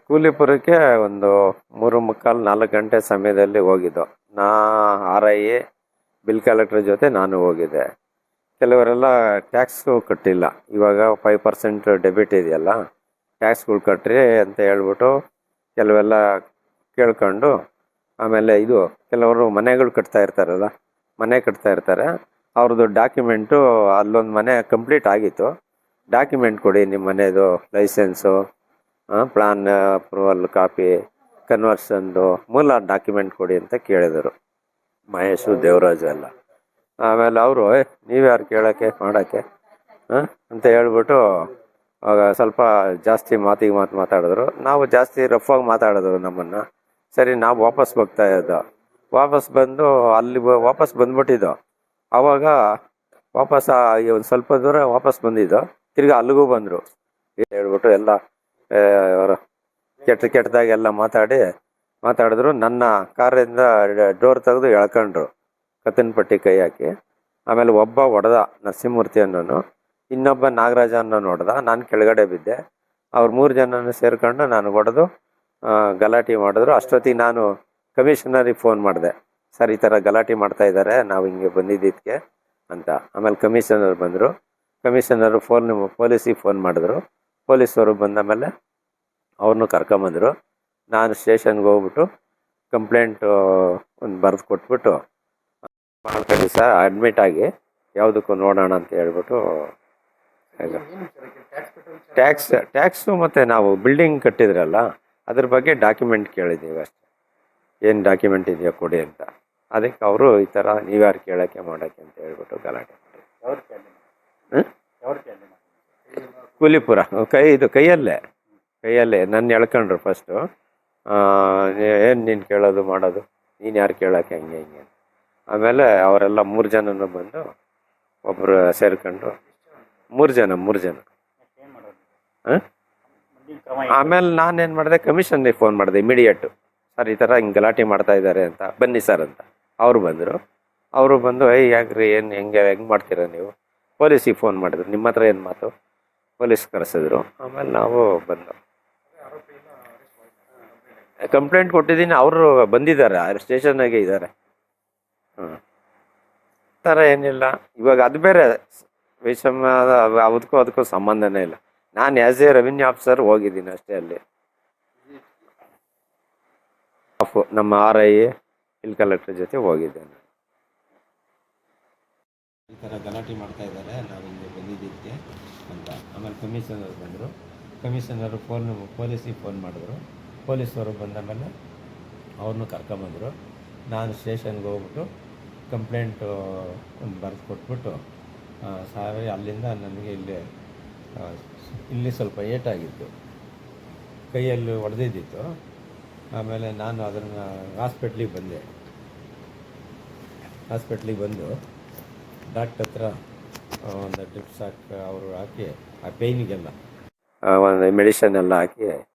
ಕೂಲಿಪುರಕ್ಕೆ ಒಂದು 3:45-4 ಗಂಟೆ ಸಮಯದಲ್ಲಿ ಹೋಗಿದ್ದು. ನಾ RI ಬಿಲ್ ಕಲೆಕ್ಟರ್ ಜೊತೆ ನಾನು ಹೋಗಿದ್ದೆ. ಕೆಲವರೆಲ್ಲ ಟ್ಯಾಕ್ಸು ಕಟ್ಟಿಲ್ಲ. ಇವಾಗ 5% ಡೆಬಿಟ್ ಇದೆಯಲ್ಲ, ಟ್ಯಾಕ್ಸ್ಗಳು ಕಟ್ರಿ ಅಂತ ಹೇಳ್ಬಿಟ್ಟು ಕೆಲವೆಲ್ಲ ಕೇಳ್ಕೊಂಡು, ಆಮೇಲೆ ಕೆಲವರು ಮನೆಗಳು ಕಟ್ತಾ ಇರ್ತಾರಲ್ಲ, ಮನೆ ಕಟ್ತಾ ಇರ್ತಾರೆ. ಅವ್ರದ್ದು ಡಾಕ್ಯುಮೆಂಟು, ಅಲ್ಲೊಂದು ಮನೆ ಕಂಪ್ಲೀಟ್ ಆಗಿತ್ತು, ಡಾಕ್ಯುಮೆಂಟ್ ಕೊಡಿ ನಿಮ್ಮ ಮನೆಯದು, ಲೈಸೆನ್ಸು, ಪ್ಲಾನ್ ಅಪ್ರೂವಲ್ ಕಾಪಿ, ಕನ್ವರ್ಷನ್ದು ಮೂಲ ಡಾಕ್ಯುಮೆಂಟ್ ಕೊಡಿ ಅಂತ ಕೇಳಿದರು ಮಹೇಶು, ದೇವರಾಜು ಎಲ್ಲ. ಆಮೇಲೆ ಅವರು ನೀವ್ಯಾರು ಕೇಳೋಕ್ಕೆ ಮಾಡೋಕ್ಕೆ ಅಂತ ಹೇಳ್ಬಿಟ್ಟು ಆಗ ಸ್ವಲ್ಪ ಜಾಸ್ತಿ ಮಾತಿಗೆ ಮಾತಾಡಿದ್ರು. ನಾವು ಜಾಸ್ತಿ ರಫಾಗಿ ಮಾತಾಡಿದ್ರು ನಮ್ಮನ್ನು. ಸರಿ, ನಾವು ವಾಪಸ್ ಹೋಗ್ತಾ ಇದ್ದೋ. ವಾಪಸ್ ಬಂದ್ಬಿಟ್ಟಿದ್ದೋ. ಆವಾಗ ಒಂದು ಸ್ವಲ್ಪ ದೂರ ವಾಪಸ್ ಬಂದಿದ್ದೋ. ತಿರ್ಗಿ ಅಲ್ಲಿಗೂ ಬಂದರು. ಹೇಳ್ಬಿಟ್ಟು ಎಲ್ಲ ಅವರು ಕೆಟ್ಟದಾಗೆಲ್ಲ ಮಾತಾಡಿದ್ರು. ನನ್ನ ಕಾರಿಂದ ಡೋರ್ ತೆಗೆದು ಎಳ್ಕೊಂಡ್ರು, ಕತ್ತಿನ ಪಟ್ಟಿ ಕೈ ಹಾಕಿ. ಆಮೇಲೆ ಒಬ್ಬ ಹೊಡೆದ, ನರಸಿಂಹಮೂರ್ತಿ ಅನ್ನೋನು. ಇನ್ನೊಬ್ಬ ನಾಗರಾಜ ಅನ್ನೋನು ಹೊಡೆದ. ನಾನು ಕೆಳಗಡೆ ಬಿದ್ದೆ. ಅವ್ರು 3 ಜನನೂ ಸೇರ್ಕೊಂಡು ನಾನು ಹೊಡೆದು ಗಲಾಟೆ ಮಾಡಿದ್ರು. ಅಷ್ಟೊತ್ತಿಗೆ ನಾನು ಕಮಿಷನರಿಗೆ ಫೋನ್ ಮಾಡಿದೆ, ಸರ್ ಈ ಥರ ಗಲಾಟೆ ಮಾಡ್ತಾ ಇದ್ದಾರೆ, ನಾವು ಹಿಂಗೆ ಬಂದಿದ್ದಕ್ಕೆ ಅಂತ. ಆಮೇಲೆ ಕಮಿಷನರ್ ಬಂದರು. ಕಮಿಷನರು ಪೊಲೀಸಿಗೆ ಫೋನ್ ಮಾಡಿದ್ರು. ಪೊಲೀಸವರು ಬಂದ ಮೇಲೆ ಅವ್ರನ್ನೂ ಕರ್ಕೊಂಬಂದರು. ನಾನು ಸ್ಟೇಷನ್ಗೆ ಹೋಗ್ಬಿಟ್ಟು ಕಂಪ್ಲೇಂಟು ಒಂದು ಬರೆದು ಕೊಟ್ಬಿಟ್ಟು, ಮಾಡ್ಕೊಳ್ಳಿ ಸರ್, ಅಡ್ಮಿಟ್ ಆಗಿ ಯಾವುದಕ್ಕೂ ನೋಡೋಣ ಅಂತ ಹೇಳ್ಬಿಟ್ಟು. ಟ್ಯಾಕ್ಸು ಮತ್ತು ನಾವು ಬಿಲ್ಡಿಂಗ್ ಕಟ್ಟಿದ್ರಲ್ಲ, ಅದ್ರ ಬಗ್ಗೆ ಡಾಕ್ಯುಮೆಂಟ್ ಕೇಳಿದ್ದೀವಿ ಅಷ್ಟೇ. ಏನು ಡಾಕ್ಯುಮೆಂಟ್ ಇದೆಯೋ ಕೊಡಿ ಅಂತ. ಅದಕ್ಕೆ ಅವರು ಈ ಥರ ನೀವ್ಯಾರು ಕೇಳೋಕ್ಕೆ ಮಾಡೋಕ್ಕೆ ಅಂತ ಹೇಳ್ಬಿಟ್ಟು ಗಲಾಟೆ ಮಾಡಿ. ಕೂಲಿಪುರ ಕೈಯಲ್ಲೇ ನನ್ನ ಎಳ್ಕೊಂಡ್ರು ಫಸ್ಟು. ಏನು ನೀನು ಕೇಳೋದು ಮಾಡೋದು, ನೀನು ಯಾರು ಕೇಳೋಕ್ಕೆ, ಹಿಂಗೆ ಆಮೇಲೆ ಅವರೆಲ್ಲ 3 ಜನನೂ ಬಂದು ಒಬ್ಬರು ಸೇರ್ಕೊಂಡು 3 ಜನ. ಆಮೇಲೆ ನಾನೇನು ಮಾಡಿದೆ, ಕಮಿಷನ್ಗೆ ಫೋನ್ ಮಾಡಿದೆ ಇಮಿಡಿಯೇಟು. ಸರ್ ಈ ಥರ ಹಿಂಗೆ ಗಲಾಟೆ ಮಾಡ್ತಾ ಇದ್ದಾರೆ ಅಂತ, ಬನ್ನಿ ಸರ್ ಅಂತ. ಅವರು ಬಂದು ಯಾಕ್ರಿ, ಹೆಂಗೆ ಮಾಡ್ತೀರಾ ನೀವು? ಪೊಲೀಸಿಗೆ ಫೋನ್ ಮಾಡಿದ್ರು. ನಿಮ್ಮ ಹತ್ರ ಏನು ಮಾತು? ಪೊಲೀಸ್ ಕರೆಸಿದ್ರು. ಆಮೇಲೆ ನಾವು ಬಂದು ಕಂಪ್ಲೇಂಟ್ ಕೊಟ್ಟಿದ್ದೀನಿ. ಅವರು ಬಂದಿದ್ದಾರೆ, ಸ್ಟೇಷನ್ನಾಗೆ ಇದ್ದಾರೆ. ಥರ ಏನಿಲ್ಲ. ಇವಾಗ ಅದು ಬೇರೆ ವೈಷಮ್ಯ, ಅದಕ್ಕೂ ಸಂಬಂಧನೇ ಇಲ್ಲ. ನಾನು ಆ್ಯಸ್ ಎ ರೆವಿನ್ಯೂ ಆಫೀಸರ್ ಹೋಗಿದ್ದೀನಿ ಅಷ್ಟೇ. ಅಲ್ಲಿ ನಮ್ಮ RI ಬಿಲ್ ಕಲೆಕ್ಟರ್ ಜೊತೆ ಹೋಗಿದ್ದೇನೆ. ಈ ಥರ ಗಲಾಟೆ ಮಾಡ್ತಾ ಇದ್ದಾರೆ, ನಾವು ಹಿಂಗೆ ಬಂದಿದ್ದಕ್ಕೆ ಅಂತ. ಆಮೇಲೆ ಕಮಿಷನರ್ ಬಂದರು. ಕಮಿಷನರು ಪೊಲೀಸಿಗೆ ಫೋನ್ ಮಾಡಿದ್ರು. ಪೊಲೀಸವರು ಬಂದ ಮೇಲೆ ಅವ್ರನ್ನೂ ಕರ್ಕೊಂಬಂದರು. ನಾನು ಸ್ಟೇಷನ್ಗೆ ಹೋಗ್ಬಿಟ್ಟು ಕಂಪ್ಲೇಂಟು ಒಂದು ಬರೆದು ಕೊಟ್ಬಿಟ್ಟು, ಅಲ್ಲಿಂದ ನನಗೆ ಇಲ್ಲಿ ಸ್ವಲ್ಪ ಏಟಾಗಿತ್ತು, ಕೈಯಲ್ಲಿ ಹೊಡೆದಿದ್ದಿತ್ತು. ಆಮೇಲೆ ನಾನು ಅದನ್ನು ಹಾಸ್ಪಿಟ್ಲಿಗೆ ಬಂದು ಡಾಕ್ಟರ್ ಹತ್ರ ಒಂದು ಡ್ರಿಪ್ಸ್ ಅವರು ಹಾಕಿ, ಆ ಪೇಯ್ನಿಗೆಲ್ಲ ಒಂದು ಮೆಡಿಷನ್ ಎಲ್ಲ ಹಾಕಿ